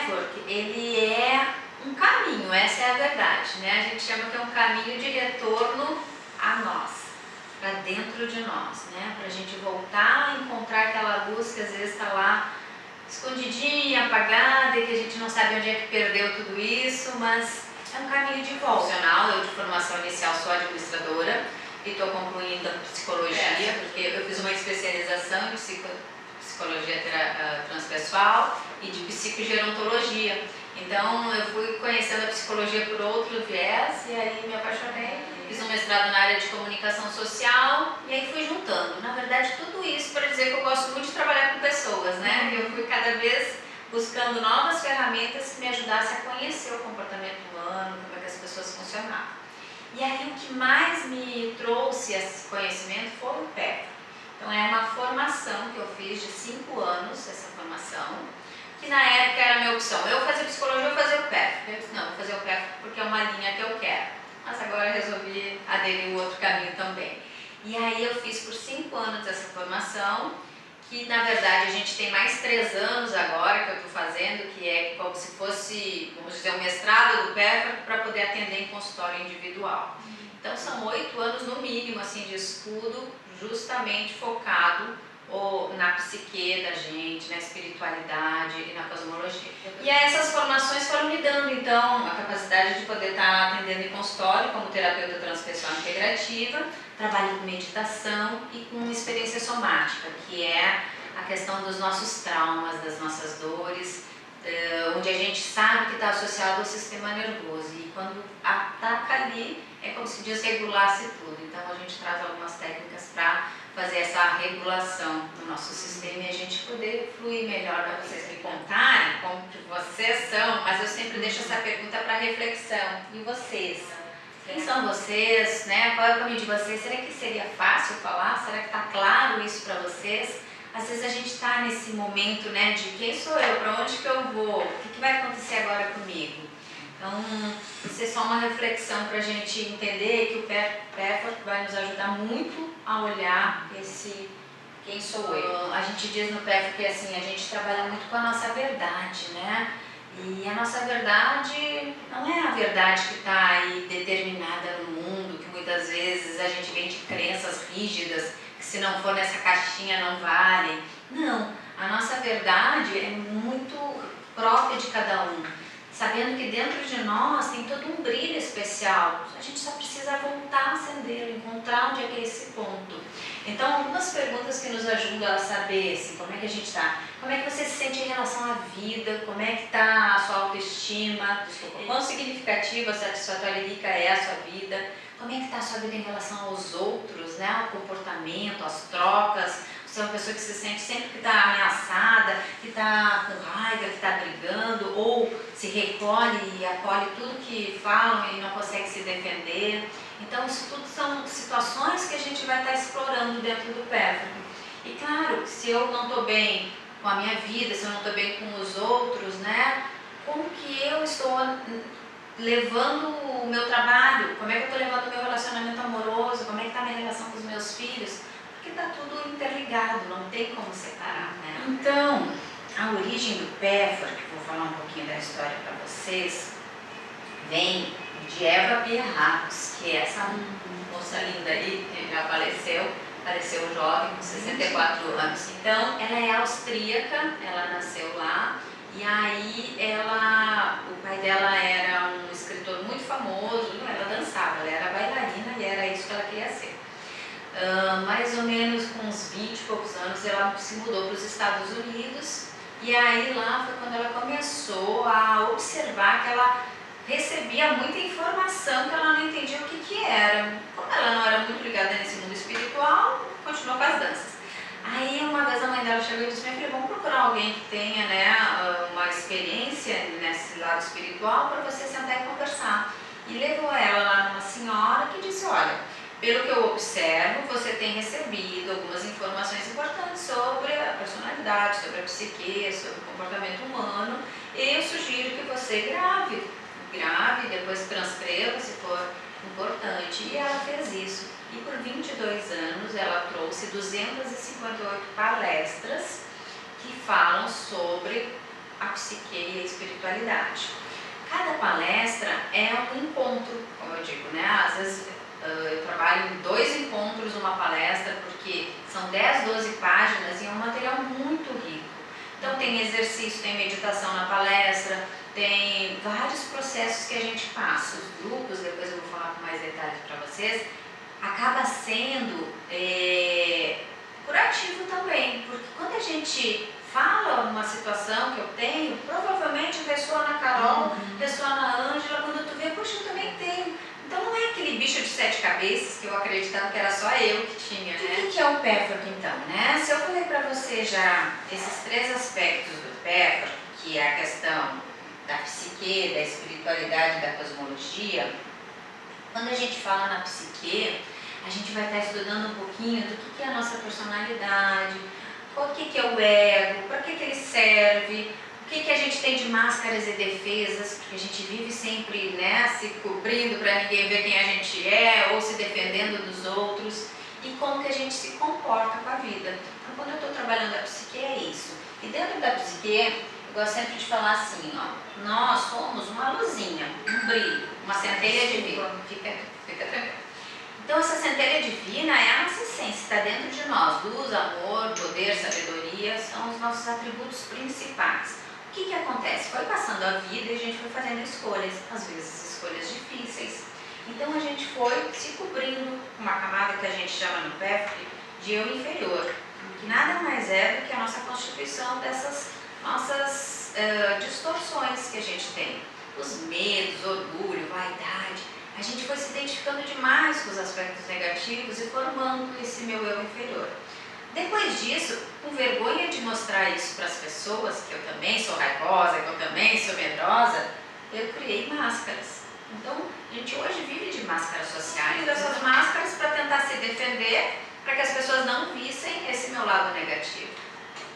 Pathwork, ele é um caminho, essa é a verdade, né? A gente chama que é um caminho de retorno a nós, para dentro de nós, né? Para a gente voltar a encontrar aquela luz que às vezes está lá escondidinha, apagada, e que a gente não sabe onde é que perdeu tudo isso, mas é um caminho de volta. Eu de formação inicial sou administradora e estou concluindo a psicologia, porque eu fiz uma especialização em psicologia transpessoal e de psicogerontologia. Então eu fui conhecendo a psicologia por outro viés e aí me apaixonei. Fiz um mestrado na área de comunicação social e aí fui juntando. Na verdade, tudo isso para dizer que eu gosto muito de trabalhar com pessoas, né? Eu fui cada vez buscando novas ferramentas que me ajudassem a conhecer o comportamento humano, como é que as pessoas funcionavam. E aí o que mais me trouxe esse conhecimento foi o PEP. Então é uma formação que eu fiz de 5 anos, essa formação, que na época era a minha opção. Eu fazia psicologia, eu fazia o PEP. Eu disse, não, vou fazer o PEP porque é uma linha que eu quero. Mas agora resolvi aderir o outro caminho também. E aí eu fiz por 5 anos essa formação, que na verdade a gente tem mais 3 anos agora que eu estou fazendo, que é como se fosse, vamos dizer, um mestrado do PEP para poder atender em consultório individual. Então são 8 anos no mínimo assim, de estudo, justamente focado na psique da gente, na espiritualidade e na cosmologia. E aí essas formações foram me dando então a capacidade de poder estar atendendo em consultório como terapeuta transpessoal integrativa, trabalho com meditação e com experiência somática, que é a questão dos nossos traumas, das nossas dores, onde a gente sabe que está associado ao sistema nervoso e quando ataca ali é como se desregulasse tudo. Então a gente traz algumas técnicas para fazer essa regulação no nosso sistema e a gente poder fluir melhor, para vocês me contarem como que vocês são, mas eu sempre deixo essa pergunta para reflexão. E vocês? Quem são vocês? Né? Qual é o caminho de vocês? Será que seria fácil falar? Será que está claro isso para vocês? Às vezes a gente está nesse momento, né, de quem sou eu, para onde que eu vou, o que vai acontecer agora comigo? Então, isso é só uma reflexão para a gente entender que o Pathwork vai nos ajudar muito a olhar esse quem sou eu. A gente diz no Pathwork que assim, a gente trabalha muito com a nossa verdade, né? E a nossa verdade não é a verdade que está aí determinada no mundo, que muitas vezes a gente vem de crenças rígidas, que se não for nessa caixinha não vale. Não, a nossa verdade é muito própria de cada um. Sabendo que dentro de nós tem todo um brilho especial, a gente só precisa voltar a acendê-lo, encontrar onde é que é esse ponto. Então, algumas perguntas que nos ajudam a saber assim, como é que a gente está, como é que você se sente em relação à vida, como é que está a sua autoestima, quão significativa, satisfatória e rica é a sua vida, como é que está a sua vida em relação aos outros, né, ao comportamento, às trocas. Você é uma pessoa que se sente sempre que está ameaçada, que está com raiva, que está brigando, ou se recolhe e acolhe tudo que falam e não consegue se defender. Então, isso tudo são situações que a gente vai estar explorando dentro do Pathwork. E claro, se eu não estou bem com a minha vida, se eu não estou bem com os outros, né? Como que eu estou levando o meu trabalho? Como é que eu estou levando o meu relacionamento amoroso? Como é que está a minha relação com os meus filhos? Porque está tudo interligado, não tem como separar, né? Então, a origem do Pathwork, vou falar um pouquinho da história para vocês, vem de Eva Pierracos, que é essa moça linda aí, que já faleceu jovem, com 64 anos. Então, ela é austríaca, ela nasceu lá, e aí o pai dela era um escritor muito famoso, ela dançava, ela era bailarina e era isso que ela queria ser. Mais ou menos com uns 20 e poucos anos, ela se mudou para os Estados Unidos, e aí lá foi quando ela começou a observar que ela recebia muita informação que ela não entendia o que era. Como ela não era muito ligada nesse mundo espiritual, continuou com as danças. Aí uma vez a mãe dela chegou e disse, minha filha, vamos procurar alguém que tenha, né, uma experiência nesse lado espiritual para você sentar e conversar. E levou ela lá numa senhora que disse, olha, pelo que eu observo, você tem recebido algumas informações importantes sobre a personalidade, sobre a psique, sobre o comportamento humano, e eu sugiro que você grave, depois transcreva se for importante. E ela fez isso. E por 22 anos ela trouxe 258 palestras que falam sobre a psique e a espiritualidade. Cada palestra é um encontro, como eu digo, né? Às vezes eu trabalho em 2 encontros, uma palestra, porque são 10, 12 páginas e é um material muito rico. Então tem exercício, tem meditação na palestra, tem vários processos que a gente passa. Os grupos, depois eu vou falar com mais detalhes para vocês, acaba sendo curativo também, porque quando a gente fala uma situação que eu tenho, provavelmente ressoa na Carol, ressoa na Ângela, quando tu vê, poxa, eu também tenho. Então não é aquele bicho de 7 cabeças que eu acreditava que era só eu que tinha, né? O que é o Pathwork então, né? Se eu falei para você já esses 3 aspectos do Pathwork, que é a questão da psique, da espiritualidade e da cosmologia, quando a gente fala na psique, a gente vai estar estudando um pouquinho do que é a nossa personalidade, o que é o ego, para que ele serve, o que a gente tem de máscaras e defesas, porque a gente vive sempre, né, se cobrindo para ninguém ver quem a gente é, ou se defendendo dos outros, e como que a gente se comporta com a vida. Então, quando eu estou trabalhando a psique, é isso. E dentro da psique, eu gosto sempre de falar assim, ó, nós somos uma luzinha, um brilho, uma centelha divina. Fica tranquilo. Então, essa centelha divina é a nossa essência, está dentro de nós. Luz, amor, poder, sabedoria são os nossos atributos principais. O que acontece? Foi passando a vida e a gente foi fazendo escolhas, às vezes escolhas difíceis. Então, a gente foi se cobrindo uma camada que a gente chama no Pathwork de eu inferior, que nada mais é do que a nossa constituição dessas nossas distorções que a gente tem. Os medos, orgulho, vaidade. A gente foi se identificando demais com os aspectos negativos e formando esse meu eu inferior. Depois disso, com vergonha de mostrar isso para as pessoas, que eu também sou raivosa, que eu também sou medrosa, eu criei máscaras. Então, a gente hoje vive de máscaras sociais, dessas máscaras para tentar se defender, para que as pessoas não vissem esse meu lado negativo.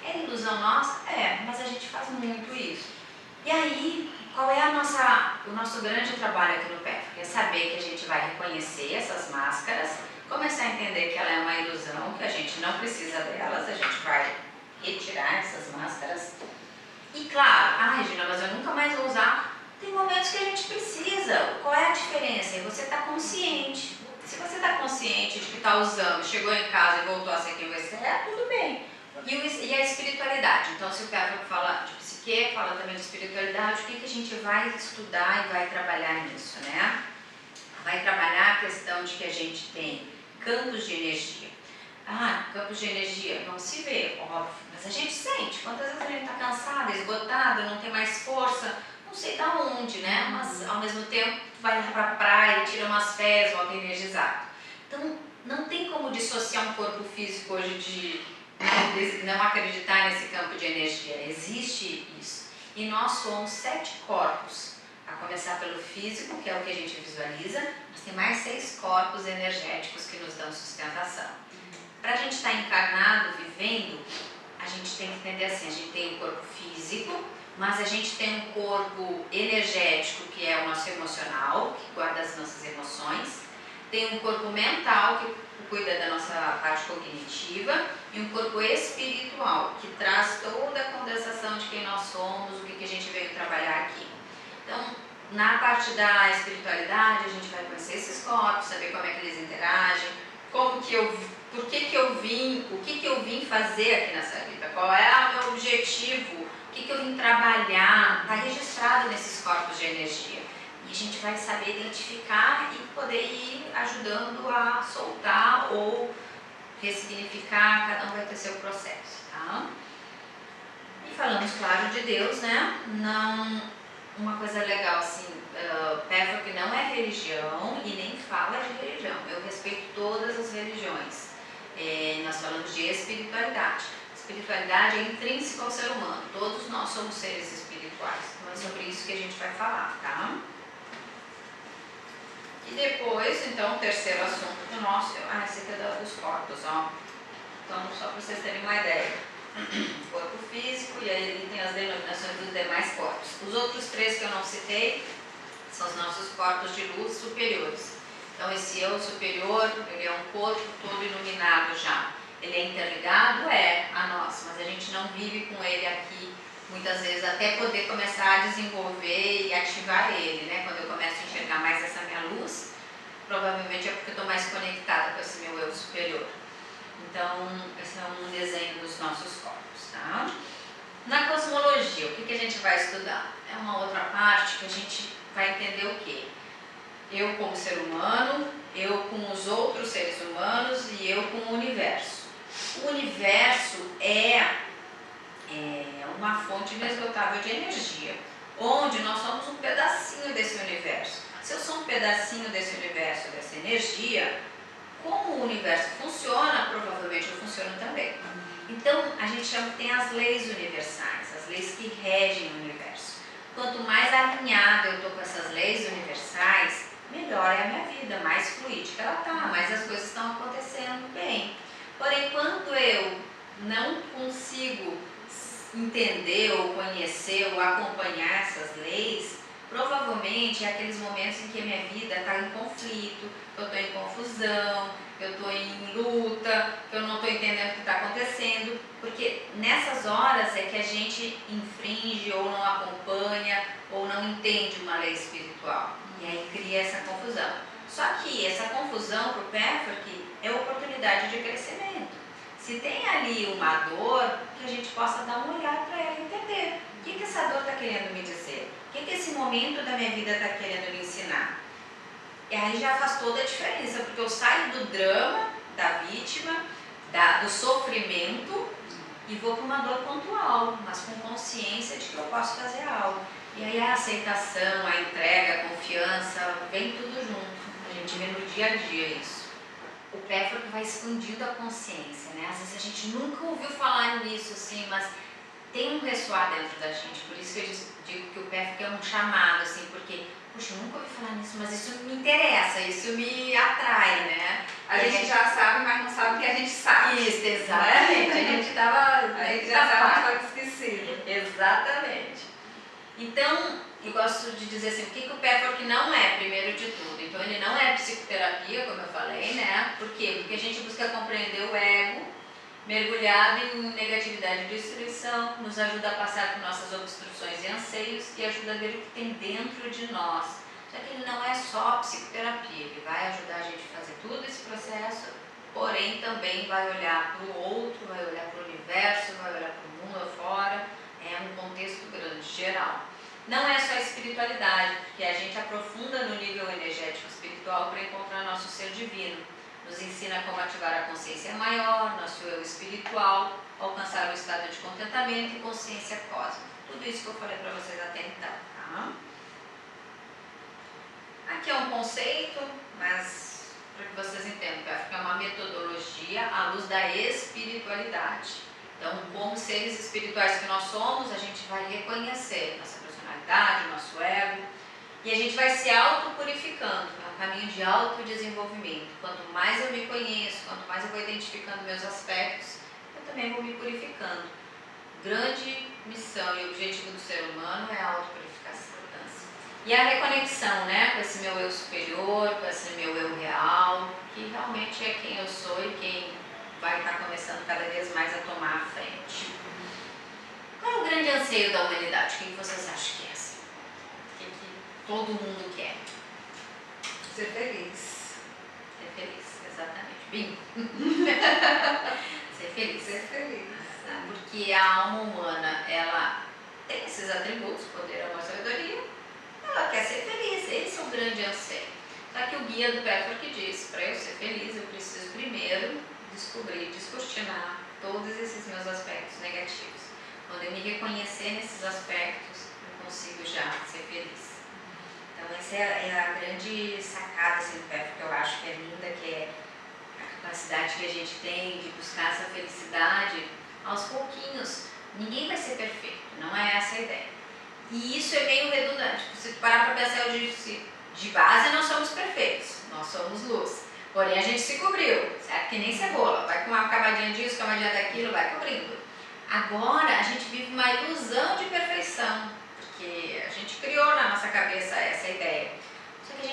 É ilusão nossa? É, mas a gente faz muito isso. E aí, qual é o nosso grande trabalho aqui no Pathwork? É saber que a gente vai reconhecer essas máscaras, começar a entender que ela é uma ilusão, que a gente não precisa delas, a gente vai retirar essas máscaras. E claro, Regina, mas eu nunca mais vou usar. Tem momentos que a gente precisa. Qual é a diferença? É você estar consciente. Se você está consciente de que está usando, chegou em casa e voltou a ser quem você é, tudo bem. E a espiritualidade? Então, se o Pathwork fala de psique, fala também de espiritualidade, o que a gente vai estudar e vai trabalhar nisso, né? Vai trabalhar a questão de que a gente tem campos de energia. Campos de energia não se vê, óbvio, mas a gente sente. Quantas vezes a gente está cansada, esgotada, não tem mais força, não sei da onde, né? Mas ao mesmo tempo vai lá para a praia, tira umas férias, volta energizado. Então não tem como dissociar um corpo físico hoje de não acreditar nesse campo de energia. Existe isso. E nós somos 7 corpos. A começar pelo físico, que é o que a gente visualiza, mas tem mais 6 corpos energéticos que nos dão sustentação. Para a gente estar encarnado, vivendo, a gente tem que entender assim, a gente tem um corpo físico, mas a gente tem um corpo energético, que é o nosso emocional, que guarda as nossas emoções, tem um corpo mental, que cuida da nossa parte cognitiva, e um corpo espiritual, que traz toda a condensação de quem nós somos, o que a gente veio trabalhar aqui. Então, na parte da espiritualidade, a gente vai conhecer esses corpos, saber como é que eles interagem, por que eu vim, o que eu vim fazer aqui nessa vida, qual é o meu objetivo, o que eu vim trabalhar, está registrado nesses corpos de energia. E a gente vai saber identificar e poder ir ajudando a soltar ou ressignificar, cada um vai ter seu processo, tá? E falamos, claro, de Deus, né? Uma coisa legal, assim, Pathwork não é religião e nem fala de religião. Eu respeito todas as religiões. Nós falamos de espiritualidade. Espiritualidade é intrínseca ao ser humano. Todos nós somos seres espirituais. Então é sobre isso que a gente vai falar, tá? E depois, então, o terceiro assunto do nosso... esse aqui é dos corpos, ó. Então, só para vocês terem uma ideia. Corpo físico, e aí ele tem as denominações dos demais corpos. Os outros 3 que eu não citei são os nossos corpos de luz superiores. Então esse eu superior, ele é um corpo todo iluminado já. Ele é interligado? A nós, mas a gente não vive com ele aqui muitas vezes até poder começar a desenvolver e ativar ele, né? Quando eu começo a enxergar mais essa minha luz, provavelmente é porque eu estou mais conectada com esse meu eu superior. Então, esse é um desenho dos nossos corpos, tá? Na cosmologia, o que a gente vai estudar? É uma outra parte que a gente vai entender o quê? Eu como ser humano, eu com os outros seres humanos e eu com o universo. O universo é uma fonte inesgotável de energia, onde nós somos um pedacinho desse universo. Se eu sou um pedacinho desse universo, dessa energia, como o universo funciona, provavelmente eu funciono também. Então, a gente chama que tem as leis universais, as leis que regem o universo. Quanto mais alinhada eu estou com essas leis universais, melhor é a minha vida, mais fluídica ela está, mais as coisas estão acontecendo bem. Porém, quando eu não consigo entender ou conhecer ou acompanhar essas leis, provavelmente é aqueles momentos em que a minha vida está em conflito, eu estou em confusão, eu estou em luta, eu não estou entendendo o que está acontecendo, porque nessas horas é que a gente infringe ou não acompanha ou não entende uma lei espiritual. E aí cria essa confusão. Só que essa confusão para o Patrick é oportunidade de crescimento. Se tem ali uma dor, que a gente possa dar uma olhada para ela e entender. O que essa dor está querendo me dizer? O que esse momento da minha vida está querendo me ensinar? E aí já faz toda a diferença, porque eu saio do drama, da vítima, do sofrimento e vou para uma dor pontual, mas com consciência de que eu posso fazer algo. E aí a aceitação, a entrega, a confiança, vem tudo junto. A gente vê no dia a dia isso. O Patrick vai expandindo a consciência, né? Às vezes a gente nunca ouviu falar nisso, assim, mas tem um ressoar dentro da gente. Por isso que eu digo que o Patrick é um chamado, assim, porque, puxa, eu nunca ouvi falar nisso, mas isso me interessa, isso me atrai, né? A gente já sabe, mas não sabe o que a gente sabe. Isso, exatamente. A gente já estava esquecido. Exatamente. Então, eu gosto de dizer assim, o que o Patrick não é, primeiro de tudo. Então, ele não é psicoterapia, como eu falei, né? Por quê? Porque a gente busca compreender o ego, mergulhado em negatividade e destruição, nos ajuda a passar por nossas obstruções e anseios e ajuda a ver o que tem dentro de nós. Só que ele não é só psicoterapia, ele vai ajudar a gente a fazer todo esse processo, porém também vai olhar para o outro, vai olhar para o universo, vai olhar para o mundo afora, é um contexto grande, geral. Não é só espiritualidade, porque a gente aprofunda no nível energético espiritual para encontrar nosso ser divino. Nos ensina como ativar a consciência maior, nosso eu espiritual, alcançar o estado de contentamento e consciência cósmica. Tudo isso que eu falei para vocês até então, tá? Aqui é um conceito, mas para que vocês entendam, que é uma metodologia à luz da espiritualidade. Então, como seres espirituais que nós somos, a gente vai reconhecer nossa personalidade, nosso ego, e a gente vai se autopurificando. É um caminho de autodesenvolvimento. Quanto mais eu me conheço, quanto mais eu vou identificando meus aspectos, eu também vou me purificando. Grande missão e objetivo do ser humano é a autopurificação. E a reconexão, né, com esse meu eu superior, com esse meu eu real, que realmente é quem eu sou e quem vai estar começando cada vez mais a tomar a frente. Qual é o grande anseio da humanidade? O que vocês acham que é assim? O que todo mundo quer? Ser feliz. Ser feliz, exatamente. Bingo. Ser feliz. Ser feliz. Porque a alma humana, ela tem esses atributos, poder, amor, sabedoria, ela quer ser feliz, esse é o grande anseio. Só que o guia do Patrick diz, para eu ser feliz, eu preciso primeiro descobrir, descortinar todos esses meus aspectos negativos. Quando eu me reconhecer nesses aspectos, eu consigo já ser feliz. Então essa é a grande sacada assim, do Patrick, que eu acho que é linda, que é a capacidade que a gente tem de buscar essa felicidade aos pouquinhos. Ninguém vai ser perfeito, não é essa a ideia. E isso é meio redundante. Se tu parar para pensar, eu disse, de base nós somos perfeitos, nós somos luz. Porém a gente se cobriu, certo? Que nem cebola, vai com uma camadinha disso, camadinha daquilo, vai cobrindo. Agora a gente vive uma ilusão de perfeição, porque a gente criou na nossa cabeça essa ideia. Só que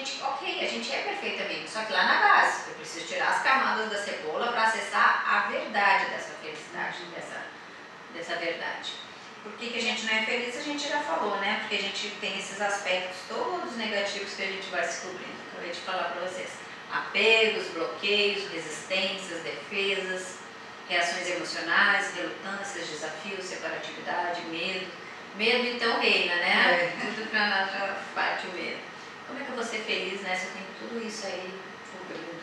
a gente é perfeito mesmo, só que lá na base, eu preciso tirar as camadas da cebola para acessar a verdade dessa felicidade, dessa verdade. Por que a gente não é feliz, a gente já falou, né? Porque a gente tem esses aspectos todos negativos que a gente vai descobrindo. Acabei de falar para vocês. Apegos, bloqueios, resistências, defesas, reações emocionais, relutâncias, desafios, separatividade, medo. Medo então reina, né? Tudo para nós já parte o medo. Como é que eu vou ser feliz, né? Se eu tenho tudo isso aí cobrindo.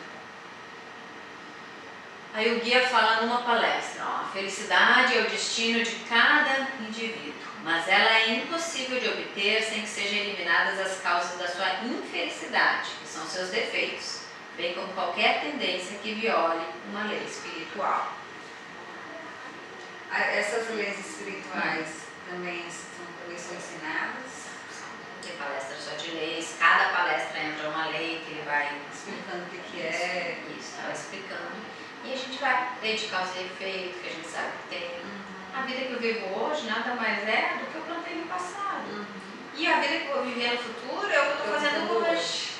Aí o guia fala numa palestra, ó, a felicidade é o destino de cada indivíduo, mas ela é impossível de obter sem que sejam eliminadas as causas da sua infelicidade, que são seus defeitos, bem como qualquer tendência que viole uma lei espiritual. Essas leis espirituais também são ensinadas? Tem palestra só de leis, cada palestra entra uma lei que ele vai explicando o que é. Isso, vai explicando. E a gente vai dedicar os efeitos que a gente sabe que tem. A vida que eu vivo hoje nada mais é do que eu plantei no passado. E a vida que eu vou viver no futuro é o que eu estou fazendo hoje.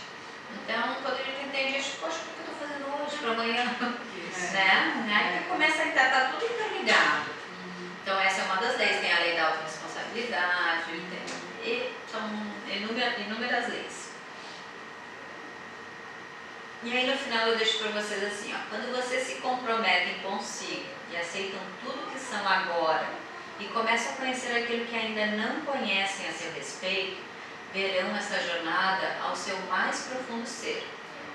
Então, quando a gente entende isso, poxa, o que eu estou fazendo hoje para amanhã? Né? Aí começa a estar tudo interligado. Então, essa é uma das leis. Tem a lei da autorresponsabilidade, são inúmeras leis. E aí no final eu deixo para vocês assim, ó, quando vocês se comprometem consigo e aceitam tudo que são agora e começam a conhecer aquilo que ainda não conhecem a seu respeito, verão essa jornada ao seu mais profundo ser.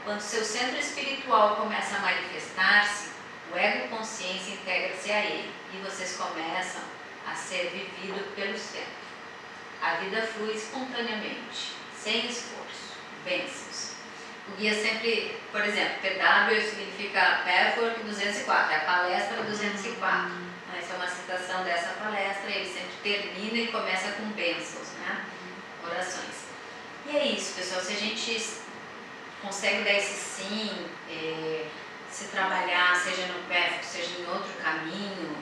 Quando seu centro espiritual começa a manifestar-se, o ego-consciência integra-se a ele e vocês começam a ser vivido pelo centro. A vida flui espontaneamente, sem esforço. Bênçãos. O guia sempre, por exemplo, PW significa Pathwork 204, é a palestra 204. Essa é uma citação dessa palestra, ele sempre termina e começa com bênçãos, né? Orações. E é isso, pessoal, se a gente consegue dar esse sim, se trabalhar, seja no Pathwork, seja em outro caminho,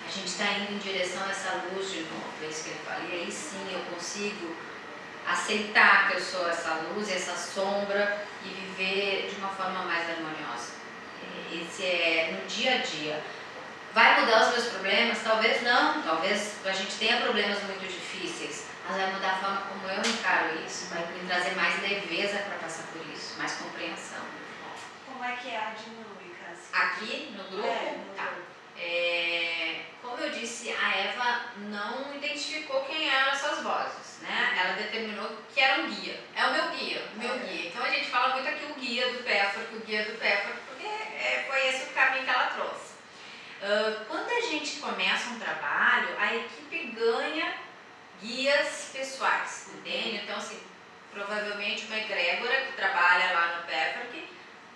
a gente está indo em direção a essa luz de novo, é isso que ele fala. E aí sim eu consigo aceitar que eu sou essa luz, essa sombra e viver de uma forma mais harmoniosa. Esse é no dia a dia. Vai mudar os meus problemas? Talvez não, talvez a gente tenha problemas muito difíceis, mas vai mudar a forma como eu encaro isso, vai me trazer mais leveza para passar por isso, mais compreensão. Como é que é a dinâmica? Assim? Aqui no grupo? Tá. Como eu disse, a Eva não identificou quem eram essas vozes, né? Ela determinou que era um guia. É o meu guia, guia. Então a gente fala muito aqui o guia do Pathwork, porque foi esse o caminho que ela trouxe. Quando a gente começa um trabalho, a equipe ganha guias pessoais, entende? Então, assim, provavelmente uma egrégora que trabalha lá no Pathwork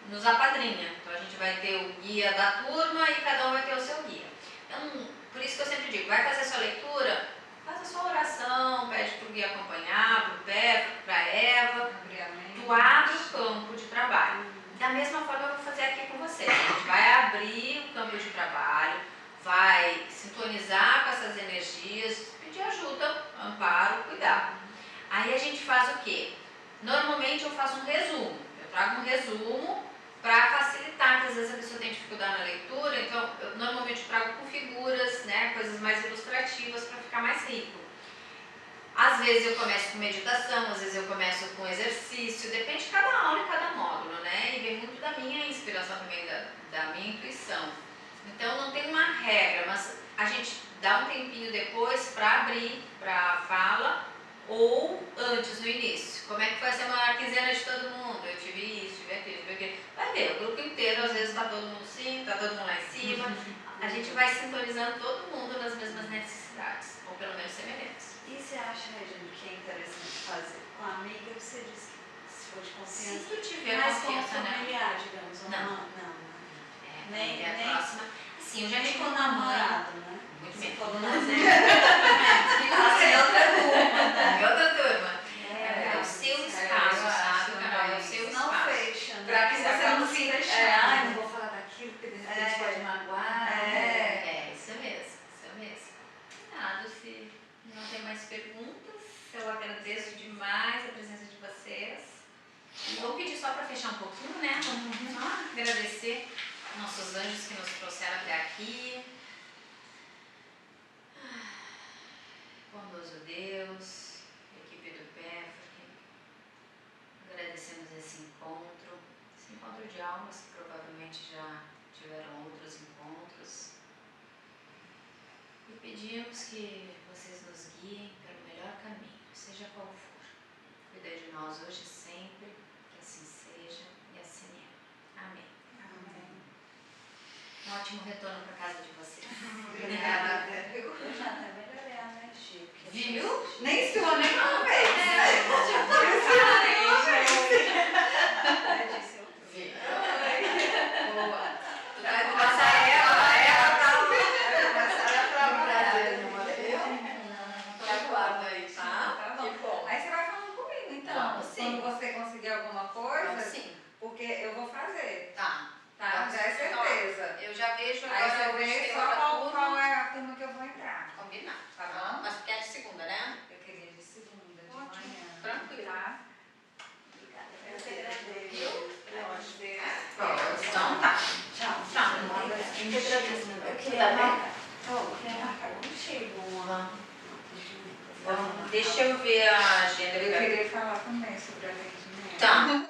nos apadrinha. Então a gente vai ter o guia da turma e cada um vai ter o seu guia. Então, por isso que eu sempre digo, vai fazer a sua leitura, faz a sua oração, pede para o guia acompanhar, para o Pathwork, para a Eva, tu abre o campo de trabalho. Da mesma forma eu vou fazer aqui com vocês. A gente vai abrir o campo de trabalho, vai sintonizar com essas energias, pedir ajuda, amparo, cuidado. Aí a gente faz o quê? Normalmente eu faço um resumo. Eu trago um resumo para facilitar, porque às vezes a pessoa tem dificuldade na leitura, então eu normalmente trago com figuras, né, coisas mais ilustrativas para ficar mais rico. Às vezes eu começo com meditação, às vezes eu começo com exercício, depende de cada aula e cada módulo, né, e vem muito da minha inspiração também, da minha intuição. Então não tem uma regra, mas a gente dá um tempinho depois para abrir para a fala ou antes, no início. Como é que foi a quinzena de todo mundo? Eu tive isso, tive aquilo. Vai ver, o grupo inteiro, às vezes está todo mundo sim, está todo mundo lá em cima. A gente vai sintonizando todo mundo nas mesmas necessidades, ou pelo menos semelhantes. E você acha, Regina, que é interessante fazer com a amiga? Você disse que se for de confiança, se tu tiver mas confiança, com familiar, digamos, ou não. Nem a próxima. Sim, eu já me com namorado, né? Muito bem. bem. Falou outra turma. É o seu espaço, sabe, Carol? É o seu espaço. Não fecha, né? Pra que você não se fechar. Ai, não vou falar daquilo, porque de repente pode magoar. Isso mesmo. Nada, se não tem mais perguntas, eu agradeço demais a presença de vocês. E vou pedir só para fechar um pouquinho, né? Vamos só agradecer nossos anjos que nos trouxeram até aqui. provavelmente já tiveram outros encontros. E pedimos que vocês nos guiem pelo melhor caminho, seja qual for. Cuidem de nós hoje e sempre, que assim seja e assim é. Amém. Um ótimo retorno para casa de vocês. Obrigada. Eu já até melhorei a energia. Viu? Nem suou nenhuma vez. Viu? Boa. Tu vai Ela começar tá aí, tá? Tá bom. Que bom. Aí você vai falando comigo, então. Vamos sim. Quando você conseguir alguma coisa, Vamos sim. porque eu vou fazer, Tá. tá? Vamos. Já é certeza. Eu já vejo Aí agora você o vê sistema só da qual turma. é a turma que eu vou entrar. Combinado. Tá bom? Mas porque é de segunda, né? Eu queria de segunda, de Ótimo. manhã. Tranquilo. Tá? Obrigada. Eu que agradeço. Então tá. Tchau. Tchau. Eu que agradeço. Eu queria marcar contigo uma. Deixa eu ver a agenda. Eu queria falar também sobre atendimento. Tá.